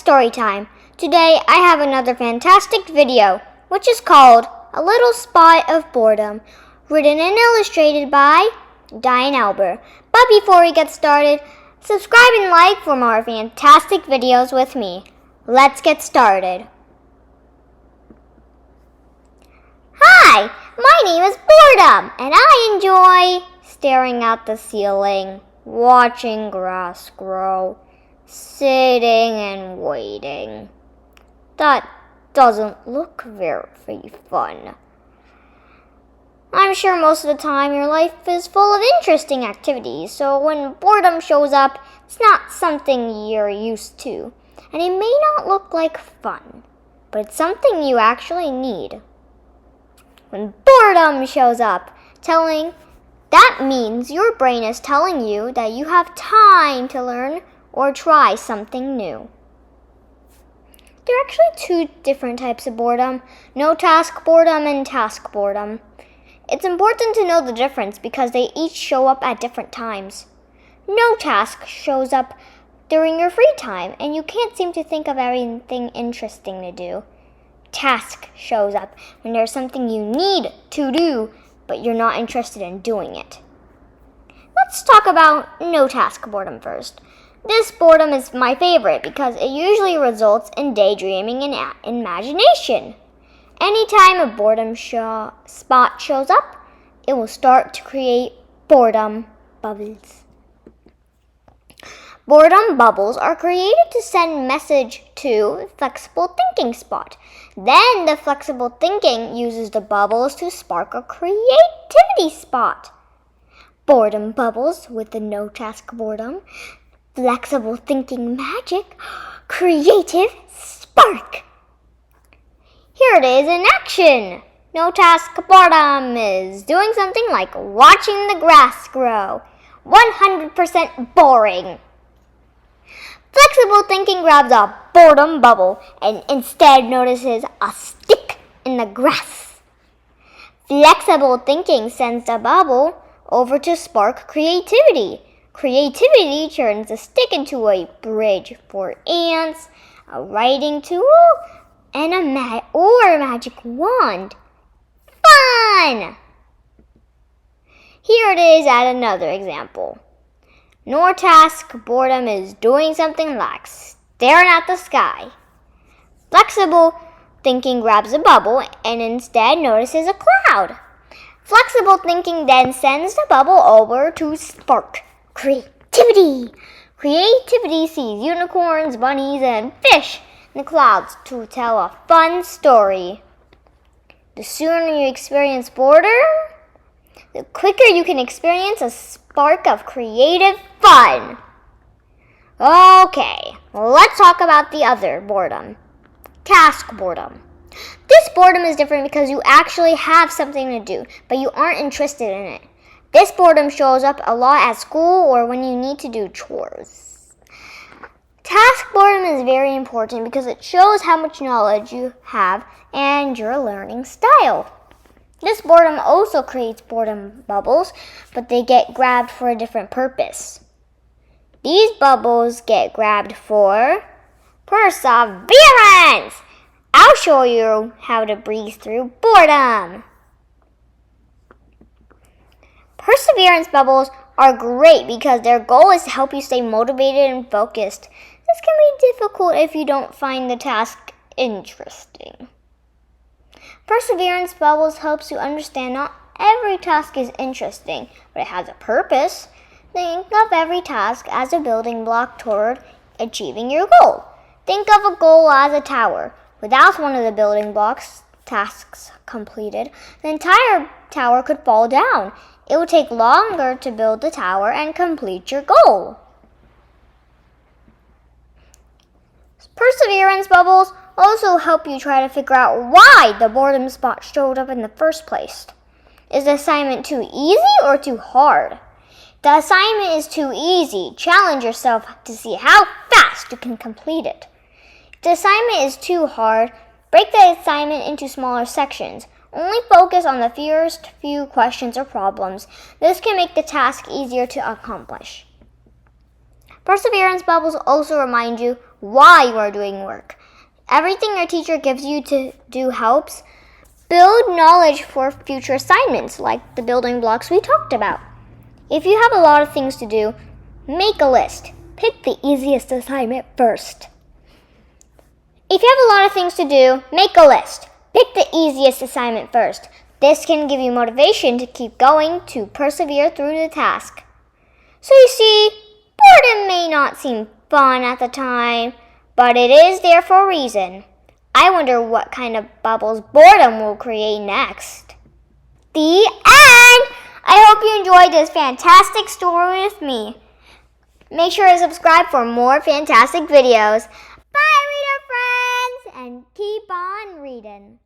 story time. Today I have another fantastic video, which is called A Little Spot of Boredom, written and illustrated by Diane Alber. But before we get started, subscribe and like for more fantastic videos with me. Let's get started. Hi, my name is Boredom, and I enjoy staring at the ceiling, watching grass grow, sitting and waiting. That doesn't look very fun. I'm sure most of the time your life is full of interesting activities, so when boredom shows up, it's not something you're used to, and it may not look like fun, but it's something you actually need. When boredom shows up, that means your brain is telling you that you have time to learn or try something new. There are actually two different types of boredom: no-task boredom and task boredom. It's important to know the difference because they each show up at different times. No-task shows up during your free time and you can't seem to think of anything interesting to do. Task shows up when there's something you need to do, but you're not interested in doing it. Let's talk about no-task boredom first. This boredom is my favorite because it usually results in daydreaming and imagination. Anytime a boredom spot shows up, it will start to create boredom bubbles. Boredom bubbles are created to send message to flexible thinking spot. Then the flexible thinking uses the bubbles to spark a creativity spot. Boredom bubbles with the no-task boredom, flexible thinking magic, creative spark. Here it is in action. No-task boredom is doing something like watching the grass grow. 100% boring. Flexible thinking grabs a boredom bubble and instead notices a stick in the grass. Flexible thinking sends the bubble over to spark creativity. Creativity turns the stick into a bridge for ants, a writing tool, and a magic wand. Fun! Here it is at another example. No-task boredom is doing something like staring at the sky. Flexible thinking grabs a bubble and instead notices a cloud. Flexible thinking then sends the bubble over to spark creativity. Creativity sees unicorns, bunnies, and fish in the clouds to tell a fun story. The sooner you experience boredom, the quicker you can experience a spark of creative fun. Okay, let's talk about the other boredom, task boredom. This boredom is different because you actually have something to do, but you aren't interested in it. This boredom shows up a lot at school or when you need to do chores. Task boredom is very important because it shows how much knowledge you have and your learning style. This boredom also creates boredom bubbles, but they get grabbed for a different purpose. These bubbles get grabbed for perseverance. I'll show you how to breeze through boredom. Perseverance bubbles are great because their goal is to help you stay motivated and focused. This can be difficult if you don't find the task interesting. Perseverance bubbles helps you understand not every task is interesting, but it has a purpose. Think of every task as a building block toward achieving your goal. Think of a goal as a tower. Without one of the building blocks, tasks completed, the entire tower could fall down. It would take longer to build the tower and complete your goal. Perseverance bubbles also help you try to figure out why the boredom spot showed up in the first place. Is the assignment too easy or too hard? The assignment is too easy. Challenge yourself to see how fast you can complete it. If the assignment is too hard, break the assignment into smaller sections. Only focus on the first few questions or problems. This can make the task easier to accomplish. Perseverance bubbles also remind you why you are doing work. Everything your teacher gives you to do helps build knowledge for future assignments, like the building blocks we talked about. If you have a lot of things to do, make a list. Pick the easiest assignment first. If you have a lot of things to do, make a list. Pick the easiest assignment first. This can give you motivation to keep going, to persevere through the task. So you see, boredom may not seem fun at the time, but it is there for a reason. I wonder what kind of bubbles boredom will create next. The end! I hope you enjoyed this fantastic story with me. Make sure to subscribe for more fantastic videos. Bye, reader friends, and keep on reading.